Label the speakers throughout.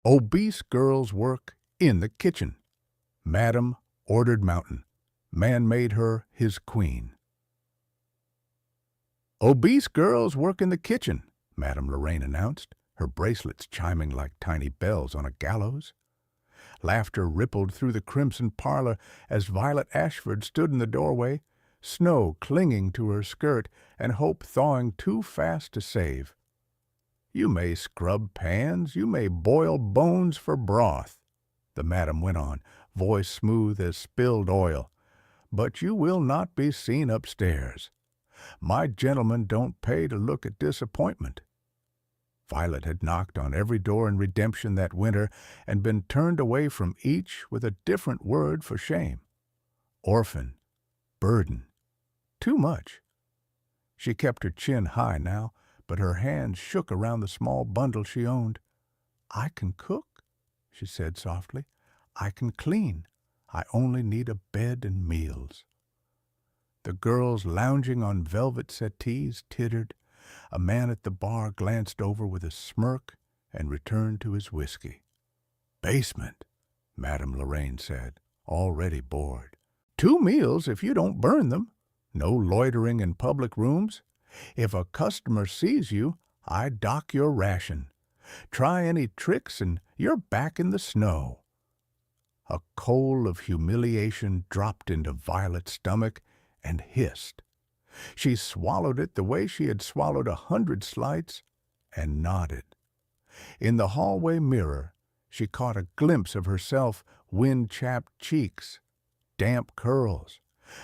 Speaker 1: Obese girls work in the kitchen. Madam ordered mountain. Man made her his queen. Obese girls work in the kitchen, Madame Lorraine announced, her bracelets chiming like tiny bells on a gallows. Laughter rippled through the crimson parlor as Violet Ashford stood in the doorway, snow clinging to her skirt and hope thawing too fast to save. "You may scrub pans, you may boil bones for broth," the madam went on, voice smooth as spilled oil, "but you will not be seen upstairs. My gentlemen don't pay to look at disappointment." Violet had knocked on every door in Redemption that winter and been turned away from each with a different word for shame. Orphan, burden, too much. She kept her chin high now, but her hands shook around the small bundle she owned. "I can cook," she said softly. "I can clean. I only need a bed and meals." The girls lounging on velvet settees tittered. A man at the bar glanced over with a smirk and returned to his whiskey. "Basement," Madame Lorraine said, already bored. "2 meals if you don't burn them. No loitering in public rooms. If a customer sees you, I dock your ration. Try any tricks and you're back in the snow." A coal of humiliation dropped into Violet's stomach and hissed. She swallowed it the way she had swallowed 100 slights and nodded. In the hallway mirror, she caught a glimpse of herself, wind-chapped cheeks, damp curls,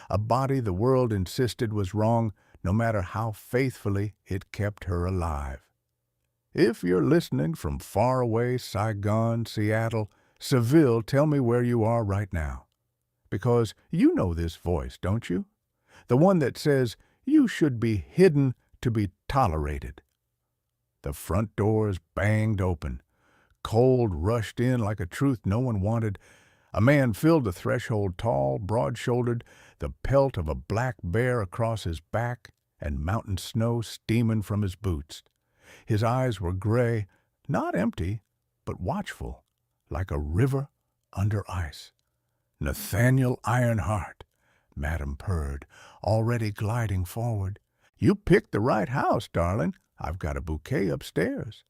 Speaker 1: a body the world insisted was wrong no matter how faithfully it kept her alive. If you're listening from far away Saigon, Seattle, Seville, tell me where you are right now. Because you know this voice, don't you? The one that says you should be hidden to be tolerated. The front doors banged open. Cold rushed in like a truth no one wanted. A man filled the threshold, tall, broad-shouldered, the pelt of a black bear across his back and mountain snow steaming from his boots. His eyes were gray, not empty, but watchful, like a river under ice. "Nathaniel Ironheart," Madam purred, already gliding forward. "You picked the right house, darling. I've got a bouquet upstairs."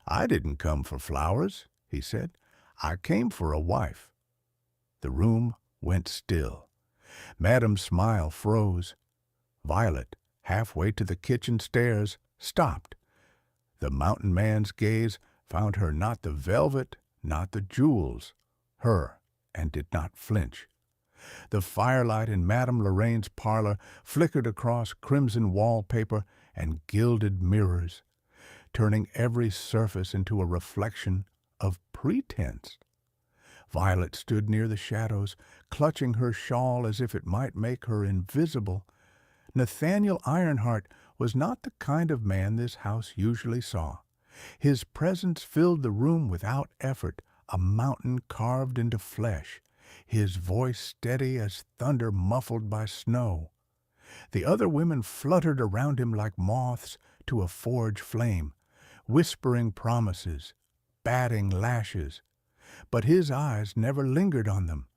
Speaker 1: "I didn't come for flowers," he said. "I came for a wife." The room went still. Madam's smile froze. Violet, halfway to the kitchen stairs, stopped. The mountain man's gaze found her not the velvet, not the jewels, her, and did not flinch. The firelight in Madame Lorraine's parlor flickered across crimson wallpaper and gilded mirrors, turning every surface into a reflection of pretense. Violet stood near the shadows, clutching her shawl as if it might make her invisible. Nathaniel Ironheart was not the kind of man this house usually saw. His presence filled the room without effort, a mountain carved into flesh, his voice steady as thunder muffled by snow. The other women fluttered around him like moths to a forge flame, whispering promises, batting lashes, but his eyes never lingered on them.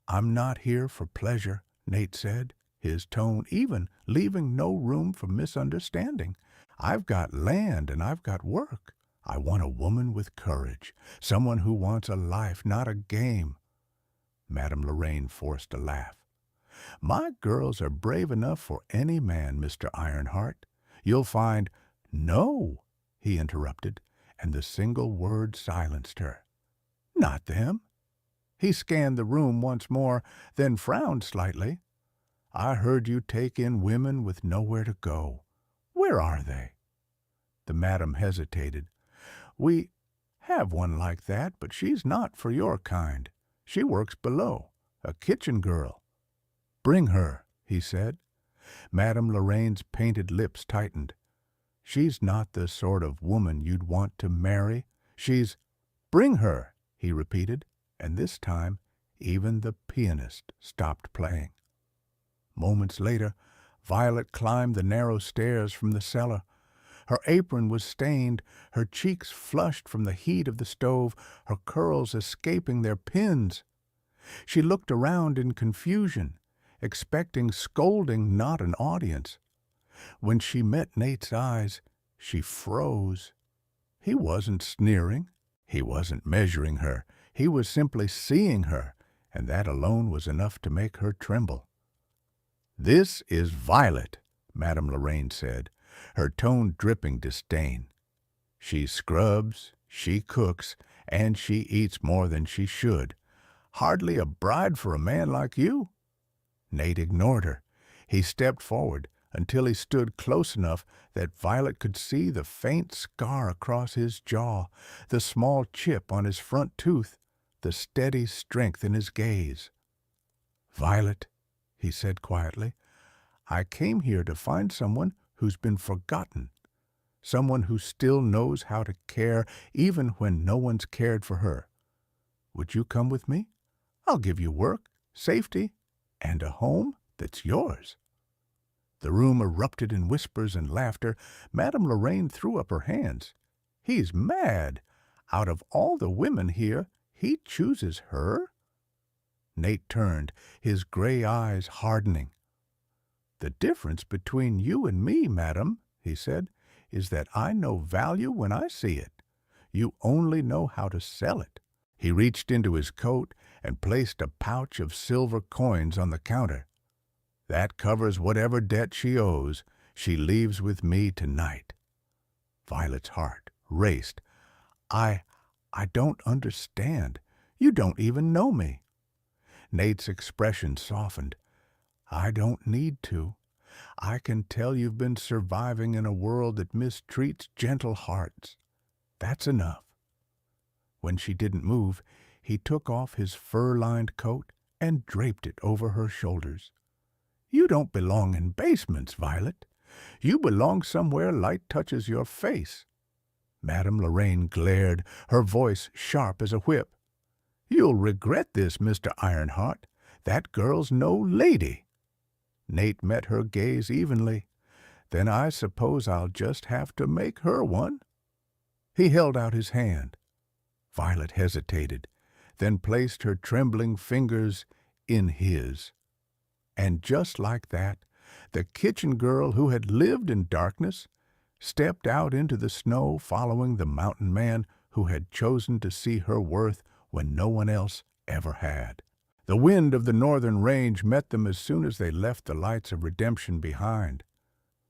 Speaker 1: "I'm not here for pleasure," Nate said, his tone even, leaving no room for misunderstanding. "I've got land and I've got work. I want a woman with courage, someone who wants a life, not a game." Madame Lorraine forced a laugh. "My girls are brave enough for any man, Mr. Ironheart. You'll find—" "No," he interrupted, and the single word silenced her. "Not them." He scanned the room once more, then frowned slightly. "I heard you take in women with nowhere to go. Where are they?" The madam hesitated. "We have one like that, but she's not for your kind. She works below, a kitchen girl." "Bring her," he said. Madame Lorraine's painted lips tightened. "She's not the sort of woman you'd want to marry. She's—" "Bring her," he repeated, and this time even the pianist stopped playing. Moments later, Violet climbed the narrow stairs from the cellar. Her apron was stained, her cheeks flushed from the heat of the stove, her curls escaping their pins. She looked around in confusion, expecting scolding, not an audience. When she met Nate's eyes, she froze. He wasn't sneering. He wasn't measuring her. He was simply seeing her, and that alone was enough to make her tremble. "This is Violet," Madame Lorraine said, her tone dripping disdain. "She scrubs, she cooks, and she eats more than she should. Hardly a bride for a man like you." Nate ignored her. He stepped forward until he stood close enough that Violet could see the faint scar across his jaw, the small chip on his front tooth, the steady strength in his gaze. "Violet," he said quietly, "I came here to find someone who's been forgotten, someone who still knows how to care even when no one's cared for her. Would you come with me? I'll give you work, safety, and a home that's yours." The room erupted in whispers and laughter. Madame Lorraine threw up her hands. "He's mad. Out of all the women here, he chooses her?" Nate turned, his gray eyes hardening. "The difference between you and me, madam," he said, "is that I know value when I see it. You only know how to sell it." He reached into his coat and placed a pouch of silver coins on the counter. "That covers whatever debt she owes. She leaves with me tonight." Violet's heart raced. I don't understand. You don't even know me." Nate's expression softened. "I don't need to. I can tell you've been surviving in a world that mistreats gentle hearts. That's enough." When she didn't move, he took off his fur-lined coat and draped it over her shoulders. "You don't belong in basements, Violet. You belong somewhere light touches your face." Madame Lorraine glared, her voice sharp as a whip. "You'll regret this, Mr. Ironheart. That girl's no lady." Nate met her gaze evenly. "Then I suppose I'll just have to make her one." He held out his hand. Violet hesitated, then placed her trembling fingers in his. And just like that, the kitchen girl who had lived in darkness stepped out into the snow following the mountain man who had chosen to see her worth when no one else ever had. The wind of the northern range met them as soon as they left the lights of redemption behind.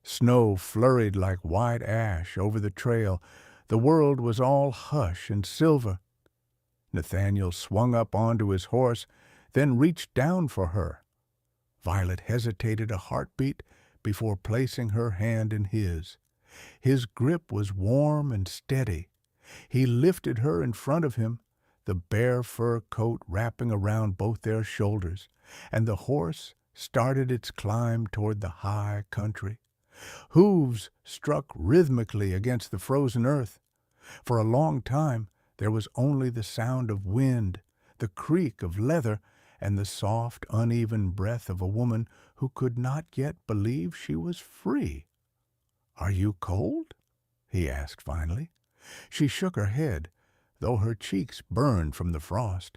Speaker 1: Snow flurried like white ash over the trail. The world was all hush and silver. Nathaniel swung up onto his horse, then reached down for her. Violet hesitated a heartbeat before placing her hand in his. His grip was warm and steady. He lifted her in front of him, the bare fur coat wrapping around both their shoulders, and the horse started its climb toward the high country. Hooves struck rhythmically against the frozen earth. For a long time there was only the sound of wind, the creak of leather, and the soft, uneven breath of a woman who could not yet believe she was free. "Are you cold?" he asked finally. She shook her head, though her cheeks burned from the frost.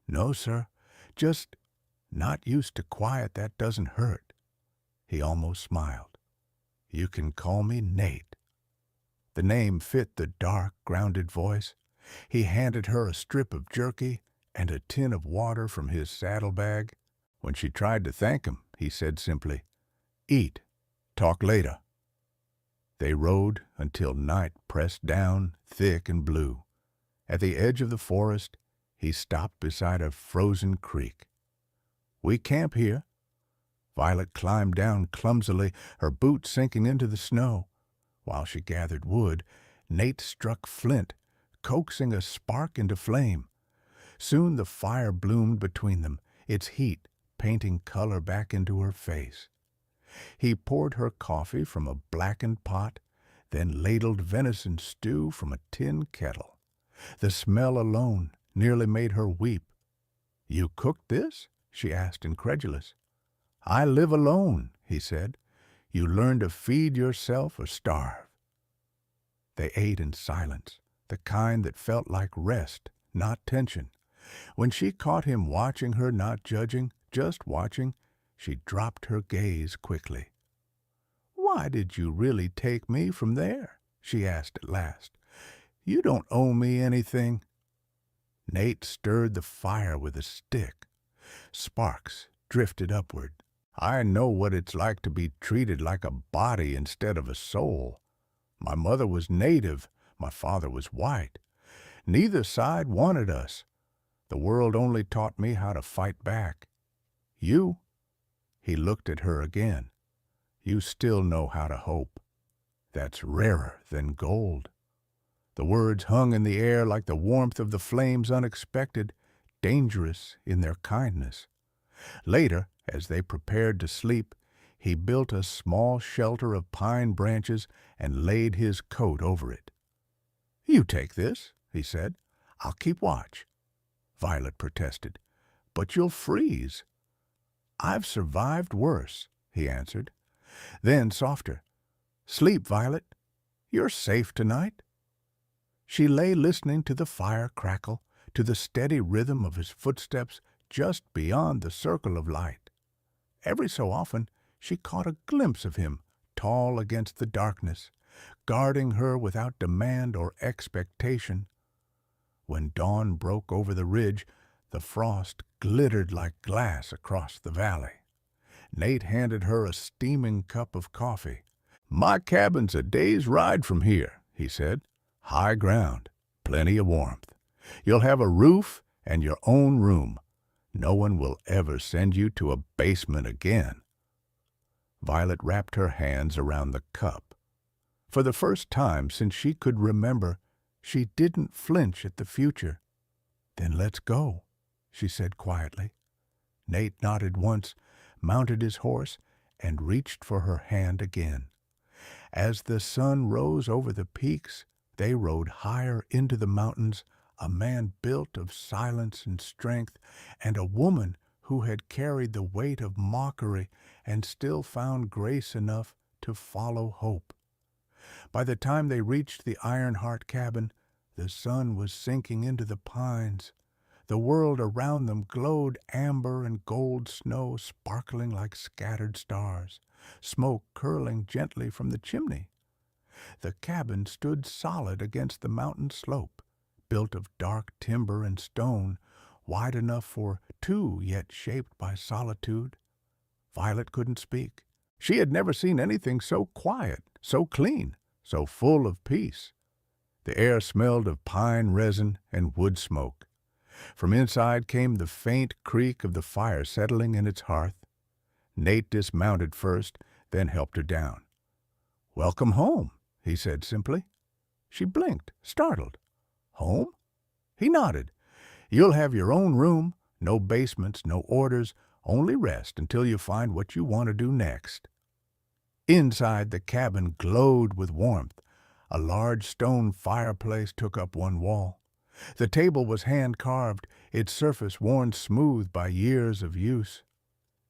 Speaker 1: "No, sir, just not used to quiet that doesn't hurt." He almost smiled. "You can call me Nate." The name fit the dark, grounded voice. He handed her a strip of jerky and a tin of water from his saddlebag. When she tried to thank him, he said simply, "Eat. Talk later." They rode until night pressed down, thick and blue. At the edge of the forest, he stopped beside a frozen creek. "We camp here." Violet climbed down clumsily, her boots sinking into the snow. While she gathered wood, Nate struck flint, coaxing a spark into flame. Soon the fire bloomed between them, its heat painting color back into her face. He poured her coffee from a blackened pot, then ladled venison stew from a tin kettle. The smell alone nearly made her weep. "You cooked this?" she asked, incredulous. "I live alone," he said. "You learn to feed yourself or starve." They ate in silence, the kind that felt like rest, not tension. When she caught him watching her, not judging, just watching, she dropped her gaze quickly. "Why did you really take me from there?" she asked at last. "You don't owe me anything." Nate stirred the fire with a stick. Sparks drifted upward. "I know what it's like to be treated like a body instead of a soul. My mother was native, my father was white. Neither side wanted us. The world only taught me how to fight back. You," he looked at her again, "you still know how to hope. That's rarer than gold." The words hung in the air like the warmth of the flames, unexpected, dangerous in their kindness. Later, as they prepared to sleep, he built a small shelter of pine branches and laid his coat over it. "You take this," he said. "I'll keep watch." Violet protested. "But you'll freeze." "I've survived worse," he answered. Then, softer, "Sleep, Violet. You're safe tonight." She lay listening to the fire crackle, to the steady rhythm of his footsteps just beyond the circle of light. Every so often she caught a glimpse of him, tall against the darkness, guarding her without demand or expectation. When dawn broke over the ridge, the frost glittered like glass across the valley. Nate handed her a steaming cup of coffee. "My cabin's a day's ride from here," he said. "High ground, plenty of warmth. You'll have a roof and your own room. No one will ever send you to a basement again." Violet wrapped her hands around the cup. For the first time since she could remember, she didn't flinch at the future. "Then let's go," she said quietly. Nate nodded once, mounted his horse, and reached for her hand again. As the sun rose over the peaks, they rode higher into the mountains, a man built of silence and strength, and a woman who had carried the weight of mockery and still found grace enough to follow hope. By the time they reached the Ironheart cabin, the sun was sinking into the pines. The world around them glowed amber and gold snow sparkling like scattered stars, smoke curling gently from the chimney. The cabin stood solid against the mountain slope, built of dark timber and stone, wide enough for two, yet shaped by solitude. Violet couldn't speak. She had never seen anything so quiet, so clean, so full of peace. The air smelled of pine resin and wood smoke. From inside came the faint creak of the fire settling in its hearth. Nate dismounted first, then helped her down. "Welcome home," he said simply. She blinked, startled. "Home?" He nodded. "You'll have your own room, no basements, no orders, only rest until you find what you want to do next." Inside, the cabin glowed with warmth. A large stone fireplace took up one wall. The table was hand-carved, its surface worn smooth by years of use.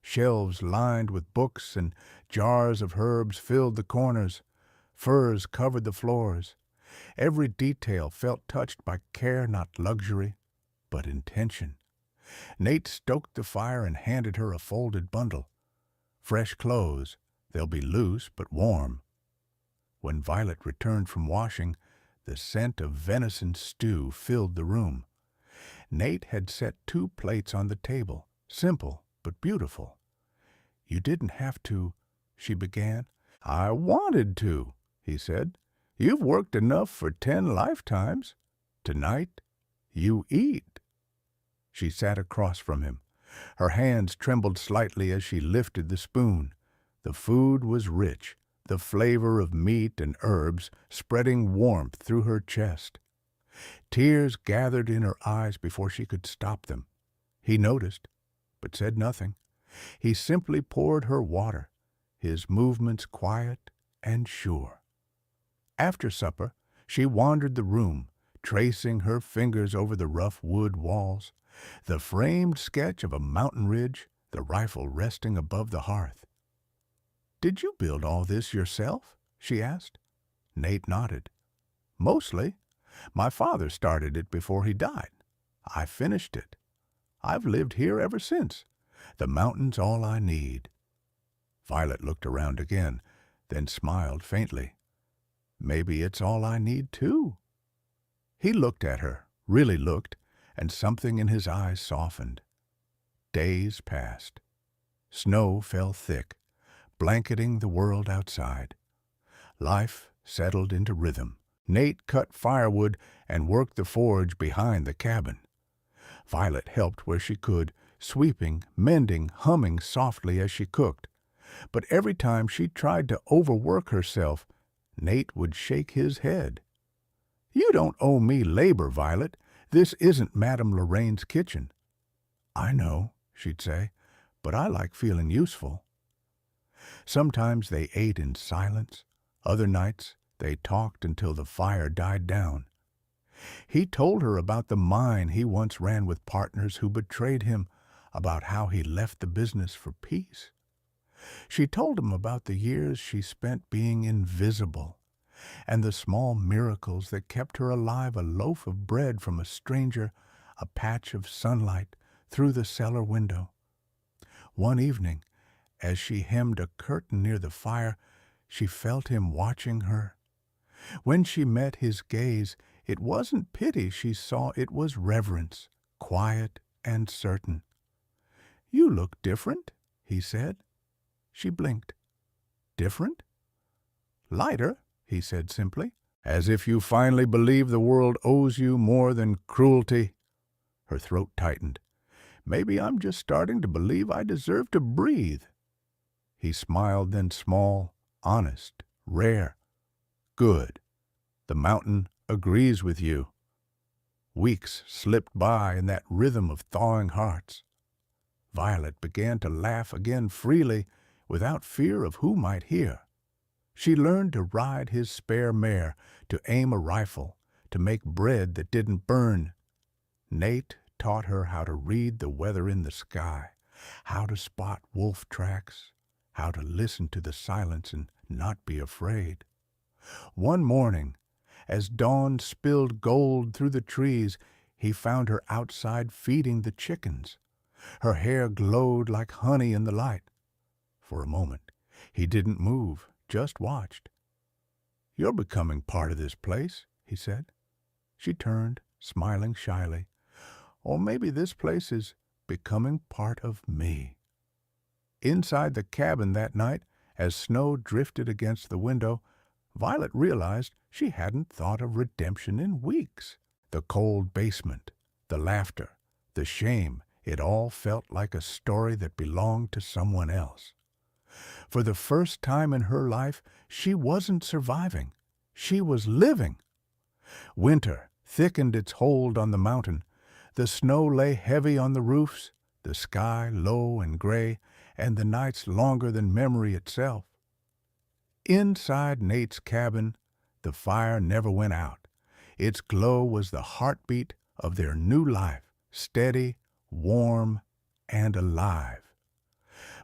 Speaker 1: Shelves lined with books and jars of herbs filled the corners. Furs covered the floors. Every detail felt touched by care, not luxury, but intention. Nate stoked the fire and handed her a folded bundle. "Fresh clothes. They'll be loose but warm." When Violet returned from washing, the scent of venison stew filled the room. Nate had set 2 plates on the table, simple but beautiful. "You didn't have to," she began. "I wanted to," he said. "You've worked enough for 10 lifetimes. Tonight, you eat." She sat across from him. Her hands trembled slightly as she lifted the spoon. The food was rich, the flavor of meat and herbs spreading warmth through her chest. Tears gathered in her eyes before she could stop them. He noticed, but said nothing. He simply poured her water, his movements quiet and sure. After supper, she wandered the room, tracing her fingers over the rough wood walls, the framed sketch of a mountain ridge, the rifle resting above the hearth. "Did you build all this yourself?" she asked. Nate nodded. Mostly. My father started it before he died. I finished it. I've lived here ever since. The mountain's all I need." Violet looked around again, then smiled faintly. "Maybe it's all I need, too." He looked at her, really looked, and something in his eyes softened. Days passed. Snow fell thick, blanketing the world outside. Life settled into rhythm. Nate cut firewood and worked the forge behind the cabin. Violet helped where she could, sweeping, mending, humming softly as she cooked. But every time she tried to overwork herself, Nate would shake his head. "You don't owe me labor, Violet. This isn't Madame Lorraine's kitchen." "I know," she'd say, "but I like feeling useful." Sometimes they ate in silence. Other nights they talked until the fire died down. He told her about the mine he once ran with partners who betrayed him, about how he left the business for peace. She told him about the years she spent being invisible, and the small miracles that kept her alive, a loaf of bread from a stranger, a patch of sunlight through the cellar window. One evening, as she hemmed a curtain near the fire, she felt him watching her. When she met his gaze, it wasn't pity she saw, it was reverence, quiet and certain. "You look different," he said. She blinked. "Different?" "Lighter," he said simply, "as if you finally believe the world owes you more than cruelty." Her throat tightened. "Maybe I'm just starting to believe I deserve to breathe." He smiled, then small, honest, rare. "Good. The mountain agrees with you." Weeks slipped by in that rhythm of thawing hearts. Violet began to laugh again freely, without fear of who might hear. She learned to ride his spare mare, to aim a rifle, to make bread that didn't burn. Nate taught her how to read the weather in the sky, how to spot wolf tracks, how to listen to the silence and not be afraid. One morning, as dawn spilled gold through the trees, he found her outside feeding the chickens. Her hair glowed like honey in the light. For a moment, he didn't move, just watched. "You're becoming part of this place," he said. She turned, smiling shyly. "Or maybe this place is becoming part of me." Inside the cabin that night, as snow drifted against the window, Violet realized she hadn't thought of redemption in weeks. The cold basement, the laughter, the shame, it all felt like a story that belonged to someone else. For the first time in her life, she wasn't surviving. She was living. Winter thickened its hold on the mountain. The snow lay heavy on the roofs, the sky low and gray, and the nights longer than memory itself. Inside Nate's cabin, the fire never went out. Its glow was the heartbeat of their new life, steady, warm, and alive.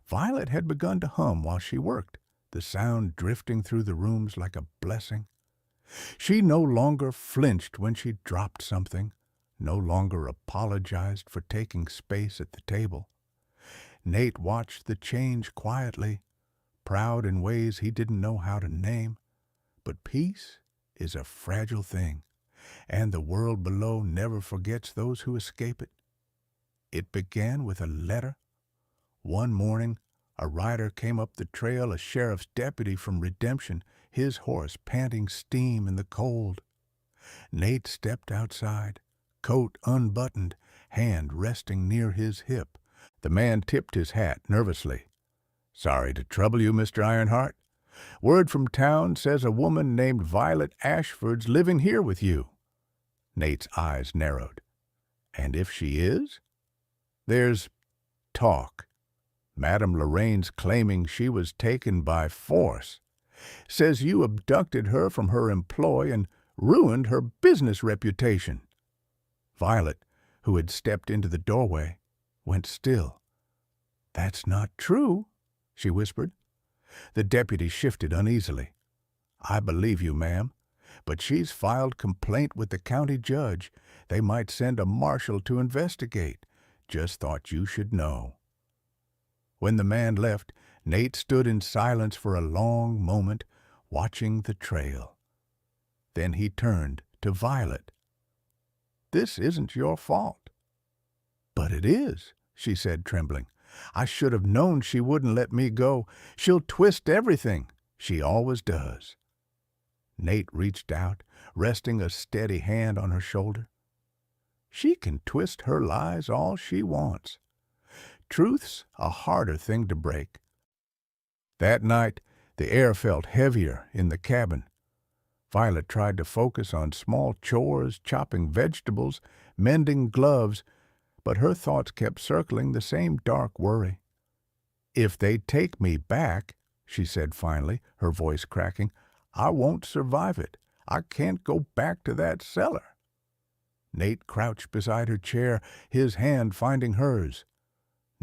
Speaker 1: Violet had begun to hum while she worked, the sound drifting through the rooms like a blessing. She no longer flinched when she dropped something, no longer apologized for taking space at the table. Nate watched the change quietly, proud in ways he didn't know how to name. But peace is a fragile thing, and the world below never forgets those who escape it. It began with a letter. One morning, a rider came up the trail, a sheriff's deputy from Redemption, his horse panting steam in the cold. Nate stepped outside, coat unbuttoned, hand resting near his hip. The man tipped his hat nervously. "Sorry to trouble you, Mr. Ironheart. Word from town says a woman named Violet Ashford's living here with you." Nate's eyes narrowed. "And if she is?" "There's talk. Madame Lorraine's claiming she was taken by force. Says you abducted her from her employ and ruined her business reputation." Violet, who had stepped into the doorway, went still. "That's not true," she whispered. The deputy shifted uneasily. "I believe you, ma'am. But she's filed complaint with the county judge. They might send a marshal to investigate. Just thought you should know." When the man left, Nate stood in silence for a long moment, watching the trail. Then he turned to Violet. "This isn't your fault." "But it is," she said, trembling. "I should have known she wouldn't let me go. She'll twist everything. She always does." Nate reached out, resting a steady hand on her shoulder. "She can twist her lies all she wants. Truth's a harder thing to break." That night, the air felt heavier in the cabin. Violet tried to focus on small chores, chopping vegetables, mending gloves, but her thoughts kept circling the same dark worry. "If they take me back," she said finally, her voice cracking, "I won't survive it. I can't go back to that cellar." Nate crouched beside her chair, his hand finding hers.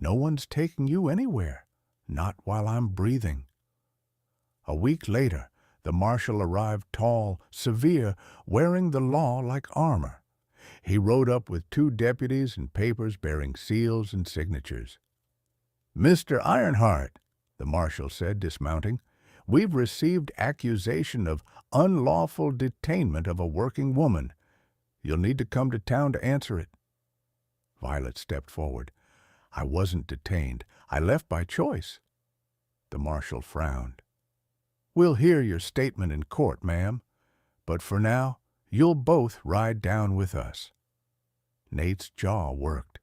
Speaker 1: "No one's taking you anywhere, not while I'm breathing." A week later, the marshal arrived tall, severe, wearing the law like armor. He rode up with 2 deputies and papers bearing seals and signatures. "Mr. Ironheart," the marshal said, dismounting, "we've received accusation of unlawful detainment of a working woman. You'll need to come to town to answer it." Violet stepped forward. "I wasn't detained. I left by choice." The marshal frowned. "We'll hear your statement in court, ma'am. But for now, you'll both ride down with us." Nate's jaw worked.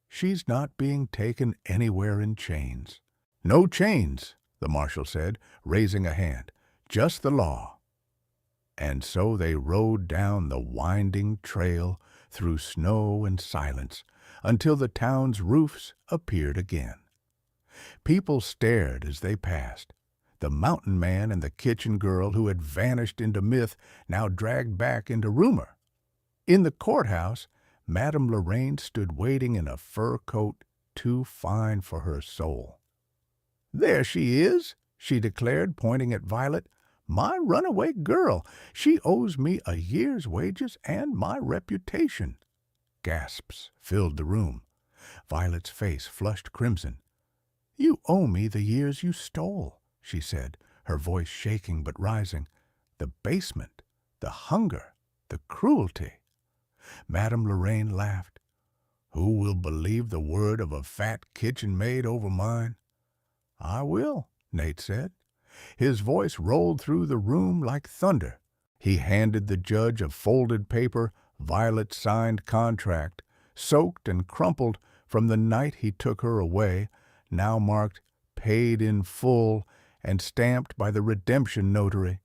Speaker 1: "She's not being taken anywhere in chains." "No chains," the marshal said, raising a hand. "Just the law." And so they rode down the winding trail through snow and silence until the town's roofs appeared again. People stared as they passed. The mountain man and the kitchen girl who had vanished into myth now dragged back into rumor. In the courthouse, Madame Lorraine stood waiting in a fur coat too fine for her soul. "There she is," she declared, pointing at Violet. "My runaway girl. She owes me a year's wages and my reputation." Gasps filled the room. Violet's face flushed crimson. "You owe me the years you stole," she said, her voice shaking but rising. "The basement, the hunger, the cruelty." Madame Lorraine laughed. "Who will believe the word of a fat kitchen maid over mine?" "I will," Nate said. His voice rolled through the room like thunder. He handed the judge a folded paper, Violet's signed contract, soaked and crumpled from the night he took her away, now marked "paid in full" and stamped by the redemption notary.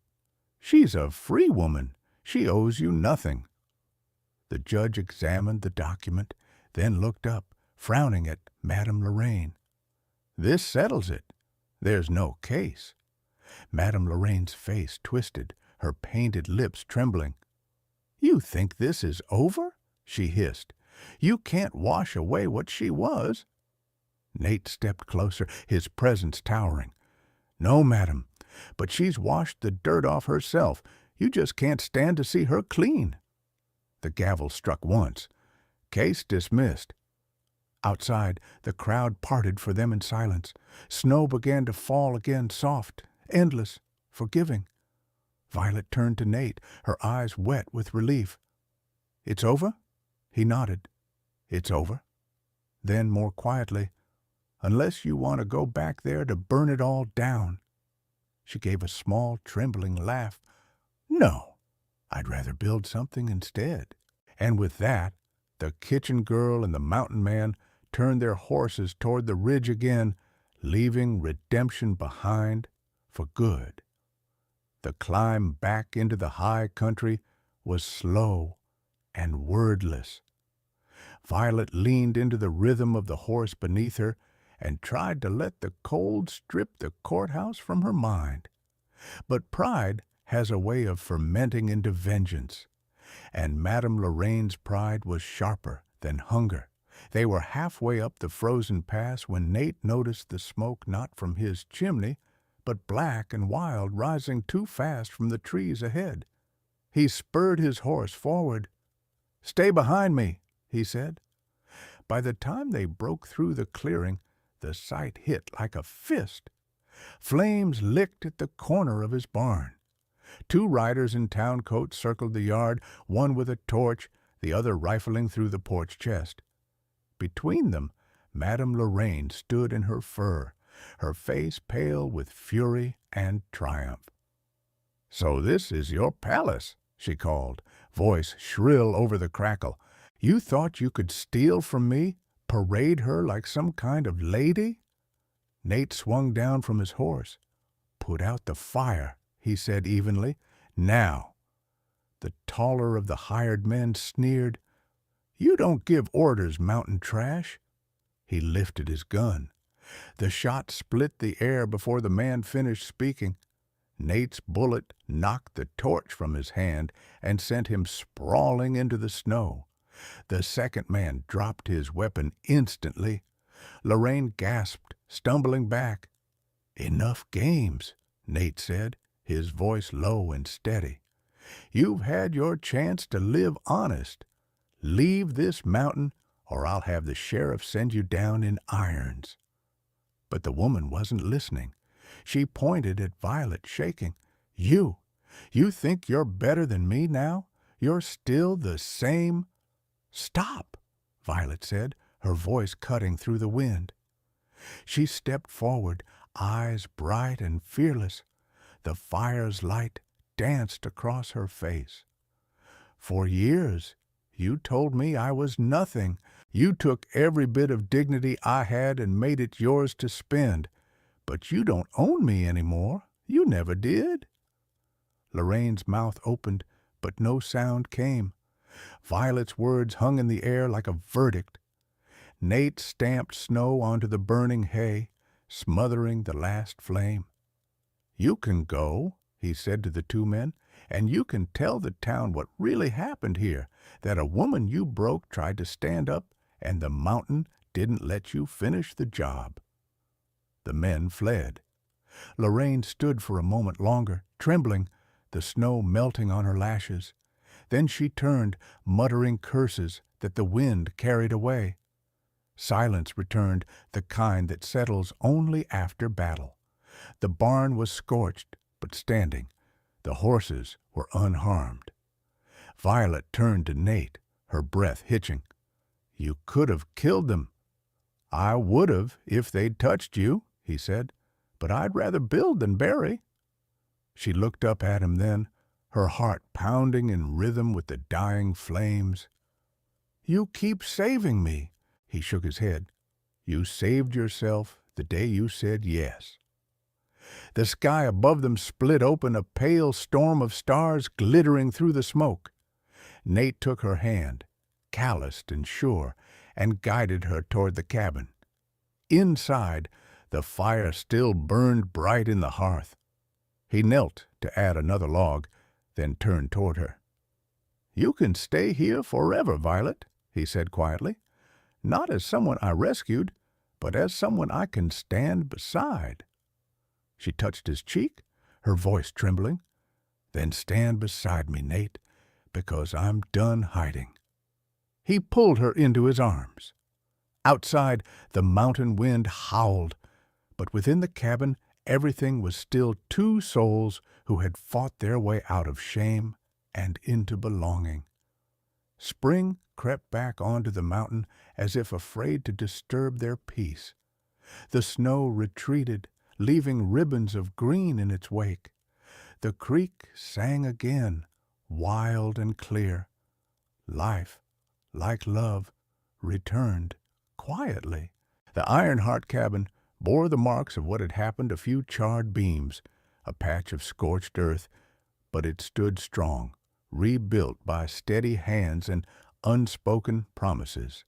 Speaker 1: "She's a free woman. She owes you nothing." The judge examined the document, then looked up, frowning at Madame Lorraine. "This settles it. There's no case." Madame Lorraine's face twisted, her painted lips trembling. "You think this is over?" she hissed. "You can't wash away what she was." Nate stepped closer, his presence towering. "No, madam, but she's washed the dirt off herself. You just can't stand to see her clean." The gavel struck once. Case dismissed. Outside, the crowd parted for them in silence. Snow began to fall again, soft, endless, forgiving. Violet turned to Nate, her eyes wet with relief. "It's over?" He nodded. "It's over." Then, more quietly, "Unless you want to go back there to burn it all down." She gave a small, trembling laugh. "No, I'd rather build something instead." And with that, the kitchen girl and the mountain man turned their horses toward the ridge again, leaving redemption behind for good. The climb back into the high country was slow and wordless. Violet leaned into the rhythm of the horse beneath her and tried to let the cold strip the courthouse from her mind. But pride has a way of fermenting into vengeance, and Madame Lorraine's pride was sharper than hunger. They were halfway up the frozen pass when Nate noticed the smoke not from his chimney, but black and wild, rising too fast from the trees ahead. He spurred his horse forward. "Stay behind me," he said. By the time they broke through the clearing, the sight hit like a fist. Flames licked at the corner of his barn. Two riders in town coats circled the yard, one with a torch, the other rifling through the porch chest. Between them, Madame Lorraine stood in her fur, her face pale with fury and triumph. "So this is your palace," she called, voice shrill over the crackle. "You thought you could steal from me, parade her like some kind of lady?" Nate swung down from his horse. "Put out the fire," he said evenly. "Now." The taller of the hired men sneered. "You don't give orders, mountain trash." He lifted his gun. The shot split the air before the man finished speaking. Nate's bullet knocked the torch from his hand and sent him sprawling into the snow. The second man dropped his weapon instantly. Lorraine gasped, stumbling back. "Enough games," Nate said, his voice low and steady. "You've had your chance to live honest. Leave this mountain, or I'll have the sheriff send you down in irons." But the woman wasn't listening. She pointed at Violet, shaking. You think you're better than me now? You're still the same—" "Stop," Violet said, her voice cutting through the wind. She stepped forward, eyes bright and fearless. The fire's light danced across her face. "For years, you told me I was nothing. You took every bit of dignity I had and made it yours to spend. But you don't own me anymore. You never did." Lorraine's mouth opened, but no sound came. Violet's words hung in the air like a verdict. Nate stamped snow onto the burning hay, smothering the last flame. "You can go," he said to the two men, "and you can tell the town what really happened here, that a woman you broke tried to stand up, and the mountain didn't let you finish the job." The men fled. Lorraine stood for a moment longer, trembling, the snow melting on her lashes. Then she turned, muttering curses that the wind carried away. Silence returned, the kind that settles only after battle. The barn was scorched, but standing. The horses were unharmed. Violet turned to Nate, her breath hitching. "You could have killed them." "I would have if they'd touched you," he said, "but I'd rather build than bury." She looked up at him then, her heart pounding in rhythm with the dying flames. "You keep saving me." He shook his head. "You saved yourself the day you said yes." The sky above them split open, a pale storm of stars glittering through the smoke. Nate took her hand, calloused and sure, and guided her toward the cabin. Inside, the fire still burned bright in the hearth. He knelt to add another log, then turned toward her. "You can stay here forever, Violet," he said quietly. "Not as someone I rescued, but as someone I can stand beside." She touched his cheek, her voice trembling. "Then stand beside me, Nate, because I'm done hiding." He pulled her into his arms. Outside, the mountain wind howled, but within the cabin everything was still two souls who had fought their way out of shame and into belonging. Spring crept back onto the mountain as if afraid to disturb their peace. The snow retreated, leaving ribbons of green in its wake. The creek sang again, wild and clear. Life, like love, returned quietly. The Ironheart cabin bore the marks of what had happened: a few charred beams, a patch of scorched earth, but it stood strong, rebuilt by steady hands and unspoken promises.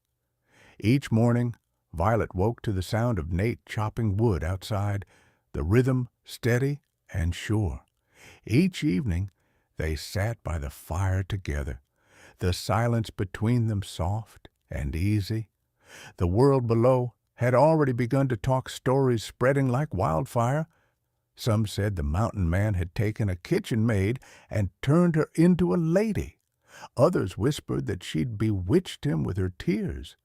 Speaker 1: Each morning, Violet woke to the sound of Nate chopping wood outside, the rhythm steady and sure. Each evening, they sat by the fire together, the silence between them soft and easy. The world below had already begun to talk stories spreading like wildfire. Some said the mountain man had taken a kitchen maid and turned her into a lady. Others whispered that she'd bewitched him with her tears.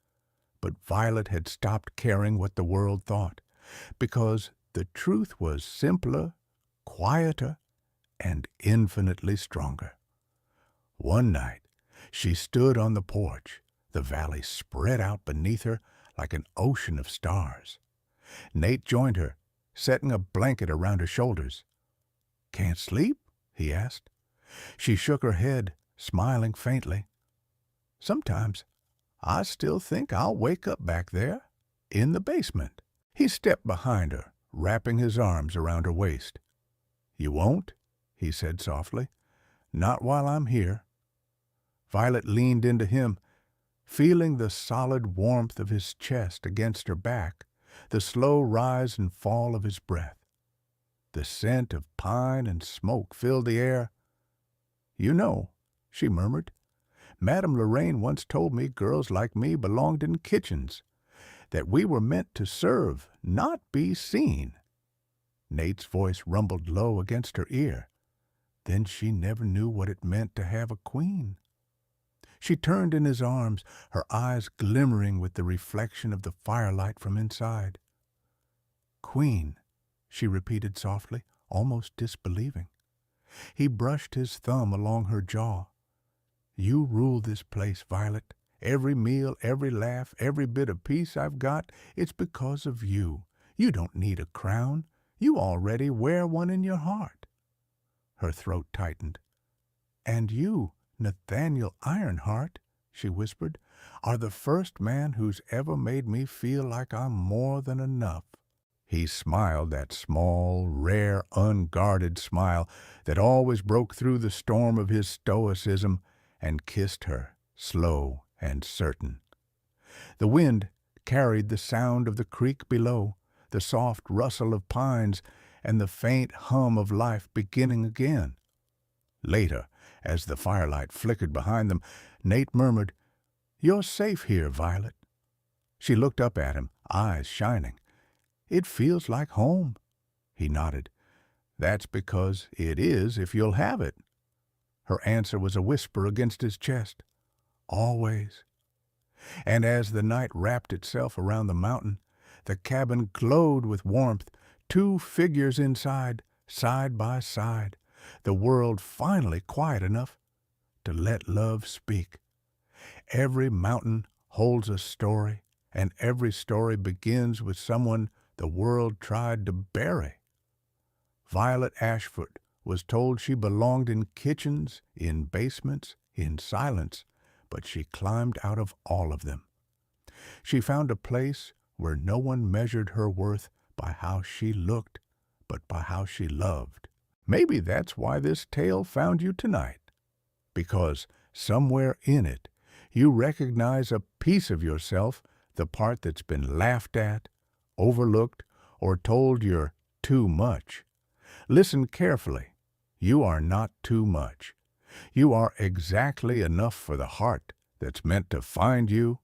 Speaker 1: But Violet had stopped caring what the world thought, because the truth was simpler, quieter, and infinitely stronger. One night, she stood on the porch, the valley spread out beneath her like an ocean of stars. Nate joined her, setting a blanket around her shoulders. "Can't sleep?" he asked. She shook her head, smiling faintly. "Sometimes I still think I'll wake up back there, in the basement." He stepped behind her, wrapping his arms around her waist. "You won't?" he said softly. "Not while I'm here." Violet leaned into him, feeling the solid warmth of his chest against her back, the slow rise and fall of his breath. The scent of pine and smoke filled the air. "You know," she murmured, "Madame Lorraine once told me girls like me belonged in kitchens, that we were meant to serve, not be seen." Nate's voice rumbled low against her ear. Then she never knew what it meant to have a queen. She turned in his arms, her eyes glimmering with the reflection of the firelight from inside. "Queen," she repeated softly, almost disbelieving. He brushed his thumb along her jaw. "You rule this place, Violet. Every meal, every laugh, every bit of peace I've got, it's because of you. You don't need a crown. You already wear one in your heart." Her throat tightened. "And you, Nathaniel Ironheart," she whispered, "are the first man who's ever made me feel like I'm more than enough." He smiled that small, rare, unguarded smile that always broke through the storm of his stoicism, and kissed her, slow and certain. The wind carried the sound of the creek below, the soft rustle of pines, and the faint hum of life beginning again. Later, as the firelight flickered behind them, Nate murmured, "You're safe here, Violet." She looked up at him, eyes shining. "It feels like home." He nodded. "That's because it is if you'll have it." Her answer was a whisper against his chest. "Always." And as the night wrapped itself around the mountain, the cabin glowed with warmth, two figures inside, side by side, the world finally quiet enough to let love speak. Every mountain holds a story, and every story begins with someone the world tried to bury. Violet Ashford was told she belonged in kitchens, in basements, in silence, but she climbed out of all of them. She found a place where no one measured her worth by how she looked, but by how she loved. Maybe that's why this tale found you tonight, because somewhere in it you recognize a piece of yourself, the part that's been laughed at, overlooked, or told you're too much. Listen carefully. You are not too much. You are exactly enough for the heart that's meant to find you.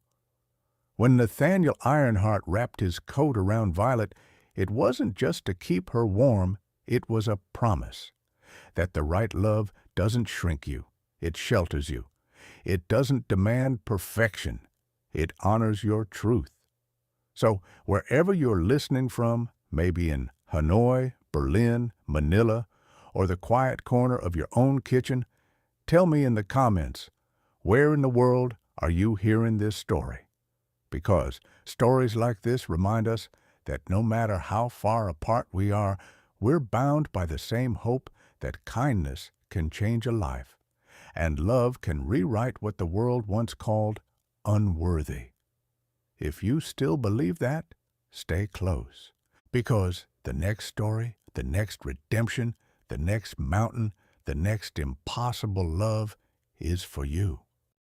Speaker 1: When Nathaniel Ironheart wrapped his coat around Violet, it wasn't just to keep her warm, it was a promise that the right love doesn't shrink you, it shelters you. It doesn't demand perfection, it honors your truth. So wherever you're listening from, maybe in Hanoi, Berlin, Manila, or the quiet corner of your own kitchen, tell me in the comments, where in the world are you hearing this story? Because stories like this remind us that no matter how far apart we are, we're bound by the same hope that kindness can change a life, and love can rewrite what the world once called unworthy. If you still believe that, stay close, because the next story, the next redemption, the next mountain, the next impossible love is for you.